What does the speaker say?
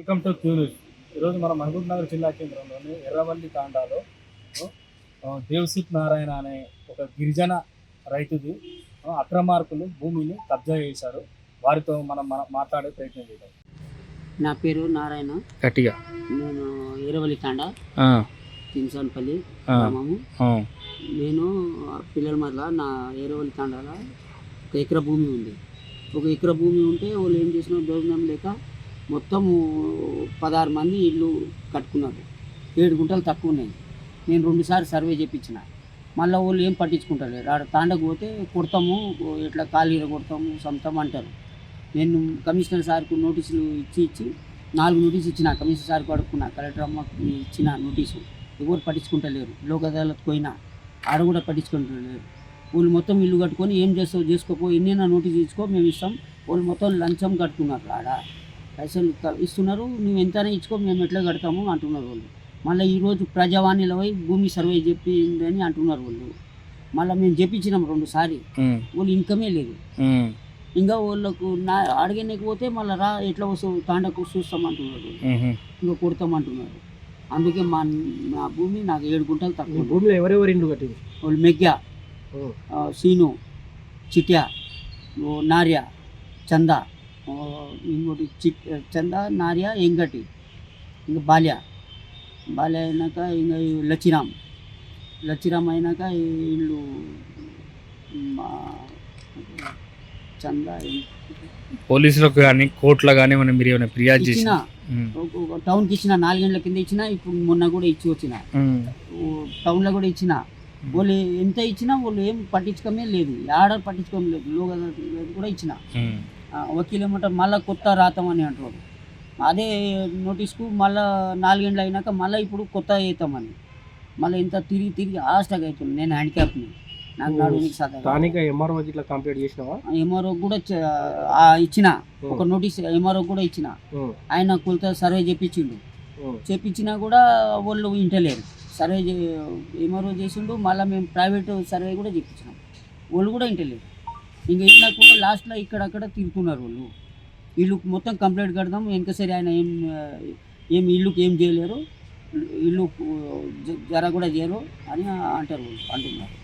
Welcome to Q news. ఈరోజు మన మహబూబ్ నగర్ జిల్లా కేంద్రంలోని ఎర్రవల్లి తాండాలో దేవసిత్ నారాయణ అనే ఒక గిరిజన రైతుది అక్రమార్కులు భూమిని కబ్జా చేశారు. వారితో మనం మాట్లాడే ప్రయత్నం చేద్దాం. నా పేరు నారాయణ. గట్టిగా. నేను ఎర్రవల్లి తాండా తిమ్సాన్పల్లి గ్రామము. నేను పిల్లల మధ్య నా ఎర్రవల్లి తాండాలో 1 ఎకరా భూమి ఉంది. 1 ఎకరా భూమి ఉంటే వాళ్ళు ఏం చేసిన భోజనం లేక మొత్తం 16 మంది ఇల్లు కట్టుకున్నారు. 7 గుంటలు తక్కువ ఉన్నాయి. నేను 2 సార్లు సర్వే చేయించిన. మళ్ళీ వాళ్ళు ఏం పట్టించుకుంటారు. ఆడ తాండకు పోతే కొడతాము, ఇట్లా కాలు కొడతాము, సొంతం అంటారు. నేను కమిషనర్ సార్కు నోటీసులు ఇచ్చి 4 నోటీసు ఇచ్చిన. కమిషనర్ సార్కు అడుక్కున్నా, కలెక్టర్ అమ్మకి ఇచ్చిన నోటీసు. ఎవరు పట్టించుకుంటలేరు. లోక్ అదాలత్ పోయినా ఆడ కూడా పట్టించుకుంటలేరు. వాళ్ళు మొత్తం ఇల్లు కట్టుకొని ఏం చేస్తావు చేసుకోపో, ఎన్నైనా నోటీసు ఇచ్చుకో, మేము ఇస్తాం. వాళ్ళు మొత్తం లంచం కట్టుకున్నారు. ఆడ పైసలు ఇస్తున్నారు, నువ్వు ఎంతైనా ఇచ్చుకో, మేము ఎట్లా కడతాము అంటున్నారు వాళ్ళు. మళ్ళీ ఈరోజు ప్రజావాణిలో పోయి భూమి సర్వే చెప్పిందని అంటున్నారు వాళ్ళు. మళ్ళీ మేము చెప్పించినాం 2 సార్లు. వాళ్ళు ఇన్కమే లేదు. ఇంకా వాళ్ళకు అడిగలేకపోతే మళ్ళీ రా ఎట్లా వస్తావు తాండకు చూస్తామంటున్నారు, ఇంకా కొడతామంటున్నారు. అందుకే మా భూమి నాకు 7 గుంటలు తక్కువ. భూమిలో ఎవరెవరు ఇండ్లు కట్టింది? వాళ్ళు మెగ్గా, సీను, చిట్యా, నార్య, చందా, ఇంకోటి చందా, నార్య, ఎంగటి, ఇంకా బాల్య అయినాక ఇంకా లచ్చిరామ్ అయినాక ఇల్లు చందా. పోలీసులకు కానీ కోర్టులో కానీ మనం మీరు ఏమైనా ఫిర్యాదు చేసిన? టౌన్కి ఇచ్చిన, 4 గంటల కింద ఇచ్చిన. ఇప్పుడు మొన్న కూడా ఇచ్చి వచ్చిన. టౌన్లో కూడా ఇచ్చిన. వాళ్ళు ఎంత ఇచ్చినా వాళ్ళు ఏం పట్టించుకోమే లేదు. ఆడ పట్టించుకోమే లేదు. లోక్ అదాలత్ కూడా ఇచ్చిన. వకీలు ఏమంటారు, మళ్ళీ కొత్త రాతామని అంటారు. అదే నోటీస్కు మళ్ళీ 4 గంటలు అయినాక మళ్ళీ ఇప్పుడు కొత్త అవుతామని మళ్ళీ ఇంత తిరిగి ఆస్టక్ అవుతుంది. నేను హ్యాండిక్యాప్ని, నాకు నడుమునికి స్థానిక ఎంఆర్ఓ ఇట్లా కంప్లీట్ చేసినావా? ఎంఆర్ఓ కూడా ఇచ్చిన. ఒక నోటీస్ ఎంఆర్ఓ కూడా ఇచ్చిన. ఆయన కొలత సర్వే చేపించినా కూడా వాళ్ళు ఇంటలేరు. సర్వే ఎంఆర్ఓ చేసిండు. మళ్ళీ మేము ప్రైవేట్ సర్వే కూడా చేయించినాం. వాళ్ళు కూడా ఇంటలేరు. ఇంకా ఇవ్వకుండా లాస్ట్లో ఇక్కడక్కడ తిరుగుతున్నారు వాళ్ళు. ఇల్లు మొత్తం కంప్లీట్ కడదాం వెనక సరే ఆయన ఏం ఇల్లుకి ఏం చేయలేరు, ఇల్లు జర కూడా చేయరు అని అంటున్నారు.